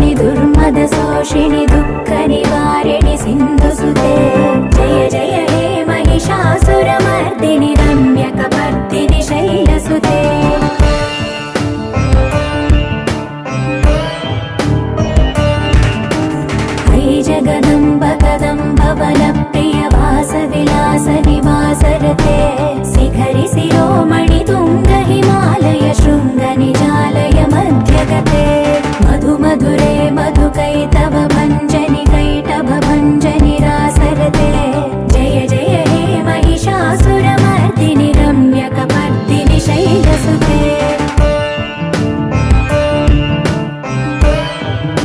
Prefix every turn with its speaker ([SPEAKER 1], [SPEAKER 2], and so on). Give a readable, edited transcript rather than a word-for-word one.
[SPEAKER 1] नाशिनि दुर्मदशोषिणि दुःखनिवारिणि सिन्धुसुते जय जय हे महिषासुरमर्दिनि रम्यकपर्दिनि शैलसुते जगदम्ब कदम्ब वनप्रिय वासविलास निवासरते शिखरि शिरोमणि तुङ्ग हिमालय शृङ्ग निजा